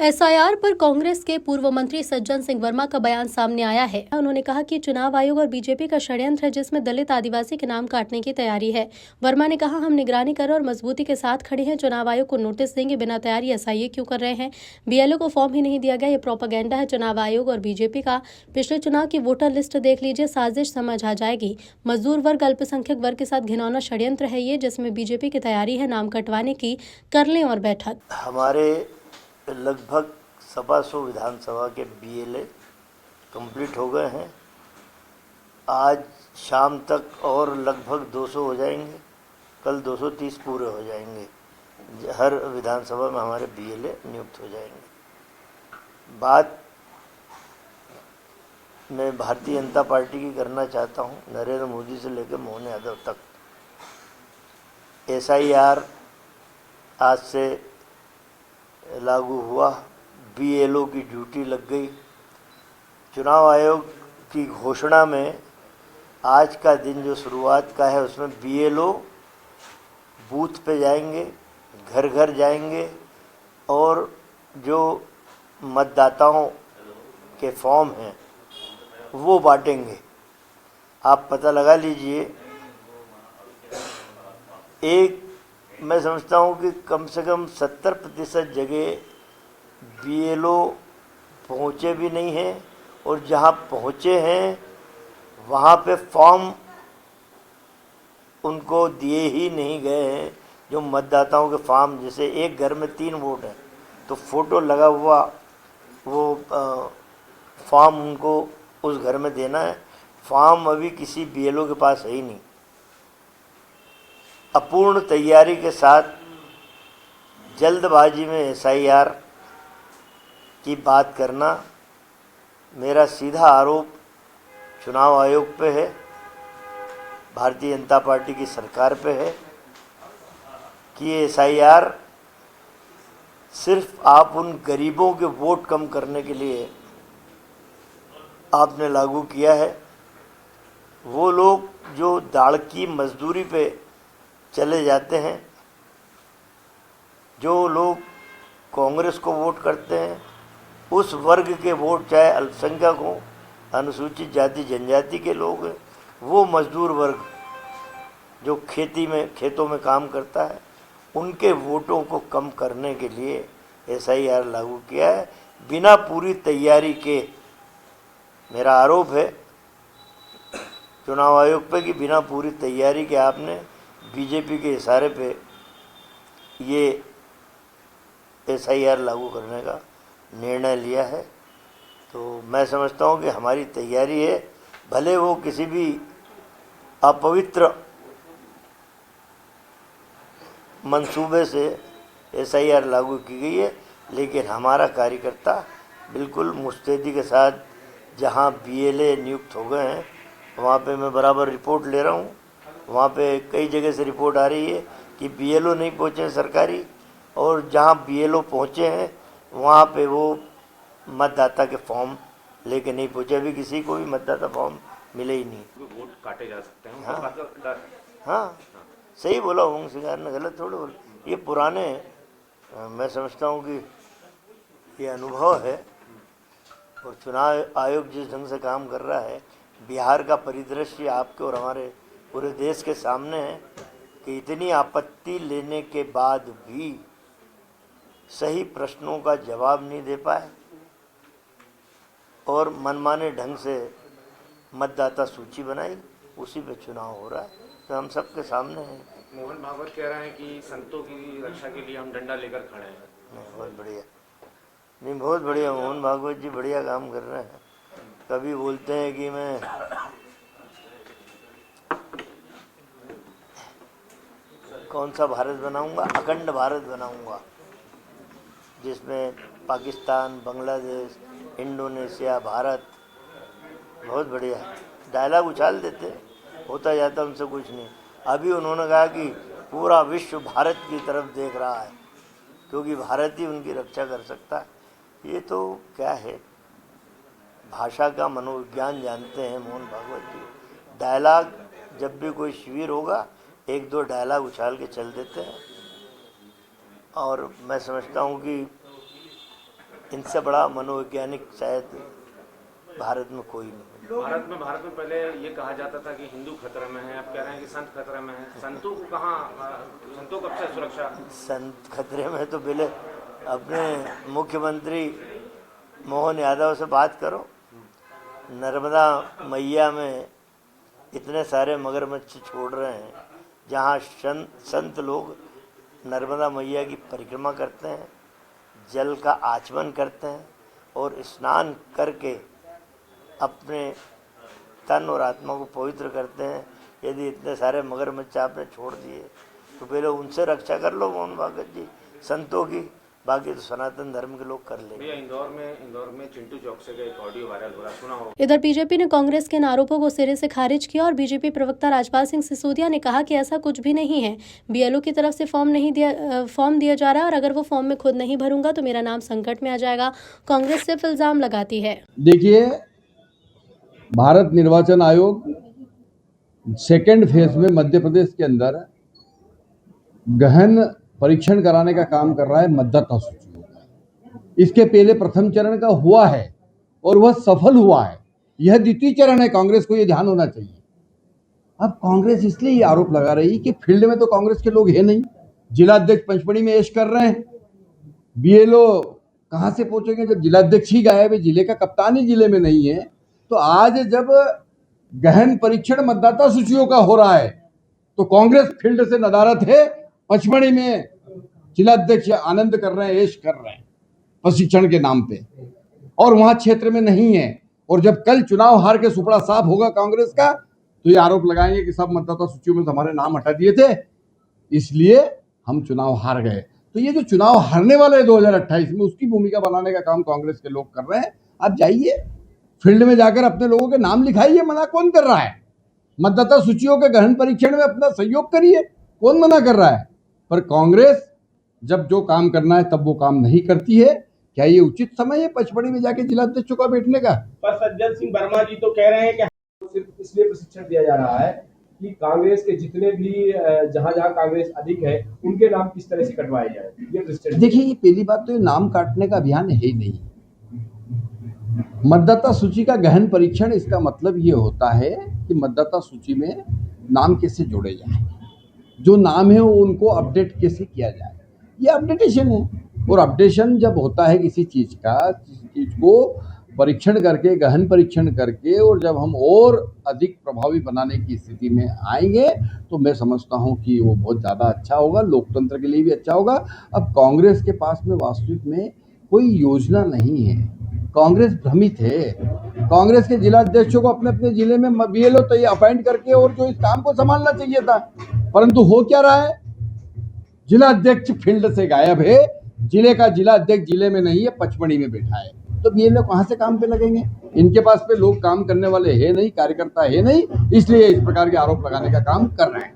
SIR पर कांग्रेस के पूर्व मंत्री सज्जन सिंह वर्मा का बयान सामने आया है। उन्होंने कहा कि चुनाव आयोग और बीजेपी का षड्यंत्र है, जिसमें दलित आदिवासी के नाम काटने की तैयारी है। वर्मा ने कहा, हम निगरानी कर और मजबूती के साथ खड़े हैं। चुनाव आयोग को नोटिस देंगे, बिना तैयारी एसआईए क्यों कर रहे हैं? बीएलओ को फॉर्म ही नहीं दिया गया, ये प्रोपेगेंडा है चुनाव आयोग और बीजेपी का। पिछले चुनाव की वोटर लिस्ट देख लीजिए, साजिश समझ आ जाएगी। मजदूर वर्ग, अल्पसंख्यक वर्ग के साथ घिनौना षड्यंत्र है ये, जिसमें बीजेपी की तैयारी है नाम कटवाने की। कर लें और बैठक। हमारे लगभग 100 विधानसभा के बीएलए कंप्लीट हो गए हैं। आज शाम तक और लगभग 200 हो जाएंगे, कल 230 पूरे हो जाएंगे। हर विधानसभा में हमारे बीएलए नियुक्त हो जाएंगे। बात मैं भारतीय जनता पार्टी की करना चाहता हूं, नरेंद्र मोदी से लेकर मोहन यादव तक। एसआईआर आज से लागू हुआ, बीएलओ की ड्यूटी लग गई। चुनाव आयोग की घोषणा में आज का दिन जो शुरुआत का है, उसमें बीएलओ बूथ पे जाएंगे, घर घर जाएंगे और जो मतदाताओं के फॉर्म हैं वो बांटेंगे। आप पता लगा लीजिए, मैं समझता हूँ कि कम से कम 70% जगह बीएलओ पहुँचे भी नहीं हैं, और जहाँ पहुँचे हैं वहाँ पे फॉर्म उनको दिए ही नहीं गए हैं। जो मतदाताओं के फॉर्म, जैसे एक घर में 3 वोट हैं तो फोटो लगा हुआ वो फॉर्म उनको उस घर में देना है। फॉर्म अभी किसी बीएलओ के पास है ही नहीं। अपूर्ण तैयारी के साथ जल्दबाजी में एसआईआर की बात करना, मेरा सीधा आरोप चुनाव आयोग पे है, भारतीय जनता पार्टी की सरकार पे है कि ये एसआईआर सिर्फ आप उन गरीबों के वोट कम करने के लिए आपने लागू किया है। वो लोग जो दाड़ की मजदूरी पे चले जाते हैं, जो लोग कांग्रेस को वोट करते हैं, उस वर्ग के वोट, चाहे अल्पसंख्यक हो, अनुसूचित जाति जनजाति के लोग हैं, वो मजदूर वर्ग जो खेतों में काम करता है, उनके वोटों को कम करने के लिए एसआईआर लागू किया है, बिना पूरी तैयारी के। मेरा आरोप है चुनाव आयोग पे कि बिना पूरी तैयारी के आपने बीजेपी के इशारे पे ये एसआईआर लागू करने का निर्णय लिया है। तो मैं समझता हूँ कि हमारी तैयारी है, भले वो किसी भी अपवित्र मंसूबे से एसआईआर लागू की गई है, लेकिन हमारा कार्यकर्ता बिल्कुल मुस्तैदी के साथ, जहाँ बीएलए नियुक्त हो गए हैं वहाँ पे मैं बराबर रिपोर्ट ले रहा हूँ। वहाँ पे कई जगह से रिपोर्ट आ रही है कि बीएलओ नहीं पहुँचे सरकारी, और जहाँ बीएलओ पहुँचे हैं वहाँ पे वो मतदाता के फॉर्म लेके नहीं पहुँचे। अभी किसी को भी मतदाता फॉर्म मिले ही नहीं। वोट काटे जा सकते हैं। हाँ, सही बोला ओम सिंगार ने, गलत थोड़ा बोला। ये पुराने, मैं समझता हूँ कि ये अनुभव है, और चुनाव आयोग जिस ढंग से काम कर रहा है, बिहार का परिदृश्य आपके और हमारे पूरे देश के सामने है कि इतनी आपत्ति लेने के बाद भी सही प्रश्नों का जवाब नहीं दे पाए और मनमाने ढंग से मतदाता सूची बनाई, उसी पे चुनाव हो रहा है। तो हम सबके सामने हैं। मोहन भागवत कह रहे हैं कि संतों की रक्षा के लिए हम डंडा लेकर खड़े हैं। बहुत बढ़िया, नहीं बहुत बढ़िया, मोहन भागवत जी बढ़िया काम कर रहे हैं। कभी बोलते हैं कि मैं कौन सा भारत बनाऊंगा, अखंड भारत बनाऊंगा, जिसमें पाकिस्तान, बांग्लादेश, इंडोनेशिया, भारत। बहुत बढ़िया डायलॉग उछाल देते, होता जाता उनसे कुछ नहीं। अभी उन्होंने कहा कि पूरा विश्व भारत की तरफ देख रहा है, क्योंकि भारत ही उनकी रक्षा कर सकता है। ये तो क्या है, भाषा का मनोविज्ञान जानते हैं मोहन भागवत जी। डायलॉग, जब भी कोई शिविर होगा 1-2 डायलॉग उछाल के चल देते हैं। और मैं समझता हूँ कि इनसे बड़ा मनोवैज्ञानिक शायद भारत में कोई नहीं। भारत में पहले ये कहा जाता था कि हिंदू खतरे में है, अब कह रहे हैं कि संत खतरे में है। संतों को कहाँ, संतों को कब से सुरक्षा? संत खतरे में तो पहले अपने मुख्यमंत्री मोहन यादव से बात करो। नर्मदा मैया में इतने सारे मगरमच्छ छोड़ रहे हैं, जहाँ संत लोग नर्मदा मैया की परिक्रमा करते हैं, जल का आचमन करते हैं और स्नान करके अपने तन और आत्मा को पवित्र करते हैं। यदि इतने सारे मगरमच्छ आपने छोड़ दिए तो पहले उनसे रक्षा कर लो मोहन भागवत जी, संतों की। बाकी तो सनातन धर्म के लोग कर लेंगे। इंदौर में चिंटू चौक से एक ऑडियो वायरल हो रहा, सुना हो? इधर बीजेपी ने कांग्रेस के इन आरोपों को सिरे से खारिज किया और बीजेपी प्रवक्ता राजपाल सिंह सिसोदिया ने कहा कि ऐसा कुछ भी नहीं है। बीएलओ की तरफ से फॉर्म दिया जा रहा है और अगर वो फॉर्म में खुद नहीं भरूंगा तो मेरा नाम संकट में आ जाएगा। कांग्रेस सिर्फ इल्जाम लगाती है। देखिए, भारत निर्वाचन आयोग सेकेंड फेज में मध्य प्रदेश के अंदर गहन परीक्षण कराने का काम कर रहा है मतदाता सूचियों का। इसके पहले प्रथम चरण का हुआ है और वह सफल हुआ है। यह द्वितीय चरण है। कांग्रेस को यह ध्यान होना चाहिए। अब कांग्रेस इसलिए ये आरोप लगा रही कि फील्ड में तो कांग्रेस के लोग है नहीं। जिला अध्यक्ष पंचमढ़ी में ऐश कर रहे हैं, बीएलओ कहां से पहुंचेंगे जब जिलाध्यक्ष ही गायब है, जिले का कप्तान ही जिले में नहीं है। तो आज जब गहन परीक्षण मतदाता सूचियों का हो रहा है तो कांग्रेस फील्ड से नदारत है। पचमढ़ी में जिलाध्यक्ष आनंद कर रहे हैं, ऐश कर रहे हैं प्रशिक्षण के नाम पे, और वहां क्षेत्र में नहीं है। और जब कल चुनाव हार के सुपड़ा साफ होगा कांग्रेस का तो ये आरोप लगाएंगे कि सब मतदाता सूचियों में हमारे नाम हटा दिए थे, इसलिए हम चुनाव हार गए। तो ये जो चुनाव हारने वाले 2028 में, उसकी भूमिका बनाने का काम कांग्रेस के लोग कर रहे हैं। आप जाइए फील्ड में जाकर अपने लोगों के नाम लिखाइए, मना कौन कर रहा है? मतदाता सूचियों के गहन परीक्षण में अपना सहयोग करिए, कौन मना कर रहा है? पर कांग्रेस जब जो काम करना है तब वो काम नहीं करती है। क्या ये उचित समय है पचमढ़ी में जाके जिलाध्यक्षों का बैठने का? पर सज्जन सिंह वर्मा जी तो कह रहे हैं कि सिर्फ इसलिए प्रशिक्षण दिया जा रहा है कि कांग्रेस के जितने भी जहां कांग्रेस अधिक है उनके नाम किस तरह से कटवाए जाए, ये प्रशिक्षण। देखिए, ये पहली बात तो ये नाम काटने का अभियान है ही नहीं। मतदाता सूची का गहन परीक्षण, इसका मतलब ये होता है कि मतदाता सूची में नाम कैसे जोड़े जाए, जो नाम है वो उनको अपडेट कैसे किया जाए, ये अपडेटेशन है। और अपडेशन जब होता है किसी चीज़ को परीक्षण करके, गहन परीक्षण करके, और जब हम और अधिक प्रभावी बनाने की स्थिति में आएंगे तो मैं समझता हूं कि वो बहुत ज़्यादा अच्छा होगा, लोकतंत्र के लिए भी अच्छा होगा। अब कांग्रेस के पास में वास्तविक में कोई योजना नहीं है। कांग्रेस भ्रमित है। कांग्रेस के जिला अध्यक्षों को अपने अपने जिले में बीएलओ तो ये अपॉइंट करके और जो इस काम को संभालना चाहिए था, परंतु हो क्या रहा है? जिला अध्यक्ष फील्ड से गायब है, जिले का जिला अध्यक्ष जिले में नहीं है, पचमढ़ी में बैठा है। तो बीएलओ कहां से काम पे लगेंगे? इनके पास पे लोग काम करने वाले है नहीं, कार्यकर्ता है नहीं, इसलिए इस प्रकार के आरोप लगाने का काम कर रहे हैं।